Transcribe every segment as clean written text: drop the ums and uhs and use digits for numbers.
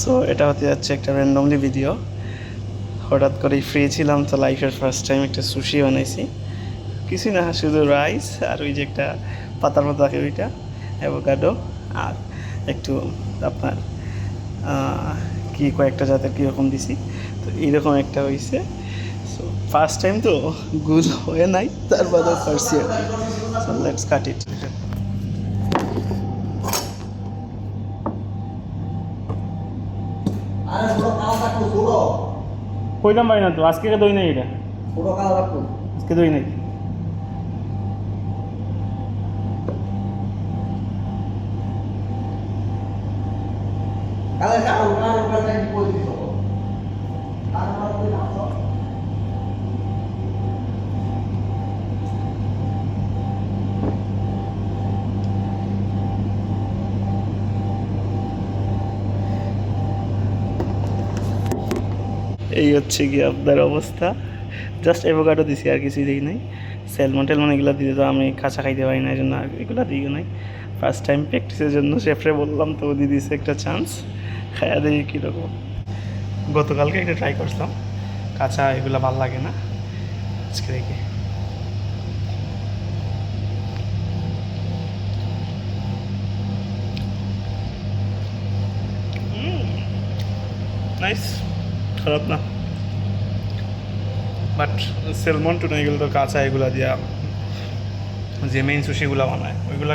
So এটা হতে যাচ্ছে একটা র্যান্ডমলি ভিডিও। হঠাৎ করেই ফ্রি ছিলাম, তো লাইফের ফার্স্ট টাইম একটা সুশি বানাইছি। কিছুই না, শুধু রাইস আর ওই যে একটা পাতার মতো থাকে ওইটা, অ্যাভোকাডো, আর একটু আপনার কি কয়েকটা জাতের কীরকম দিছি। তো এইরকম একটা হয়েছে। সো ফার্স্ট টাইম তো গুল হয়ে নাই, তার বাদে পারছি আর কি। সো লেটস কাট ইট। কইলাম ভাই না তো আজকে দই নাই, এটা আজকে দই নাই। এই হচ্ছে কি আপনার অবস্থা। জাস্ট অ্যাভোকাডো দিছি, আর কিছুই দিই নাই। স্যালমন টেলমন এগুলো দিতে তো আমি কাঁচা খাইতে পারি না, এই জন্য আর এগুলো দিই নাই। ফার্স্ট টাইম প্র্যাকটিসের জন্য শেফরে বললাম, তো দিয়ে দিয়েছে একটা চান্স, খাইয়া দেখি কীরকম। গতকালকে একটা ট্রাই করছিলাম, কাঁচা এগুলো ভাল লাগে না, আজকে দেখি। নাইস, খারাপ না। বাট স্যালমন টুনা এগুলো তো কাঁচা, এগুলো দিয়া যে মেইন সুশিগুলো বানায় ওইগুলো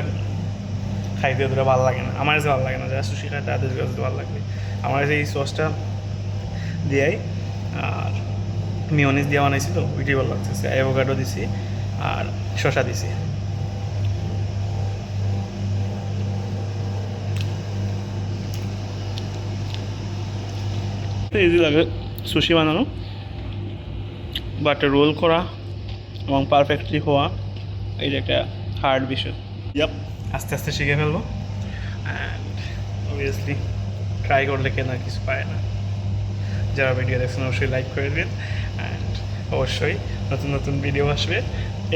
খাইতে অতটা ভালো লাগে না। আমার কাছে ভালো লাগে না, যারা সুশি খায় তাদের কাছে ভালো লাগবে। আমার কাছে এই সসটা দিয়াই আর মিওনিস দিয়ে বানাইছি, তো ওইটাই ভালো লাগতেছে। অ্যাভোকাডো দিছি আর শসা দিছি। ইজি লাগে সুশি বানানো, বাট রোল করা এবং পারফেক্টলি হওয়া এই যে একটা হার্ড বিষয়। ইয়াপ, আস্তে আস্তে শিখে ফেলবো। অ্যান্ড অবভিয়াসলি ট্রাই করলে কেনা কিছু পায় না। যারা ভিডিও দেখছেন অবশ্যই লাইক করে দিন, অ্যান্ড অবশ্যই নতুন নতুন ভিডিও আসবে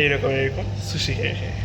এইরকম সুশি খেয়ে খেয়ে।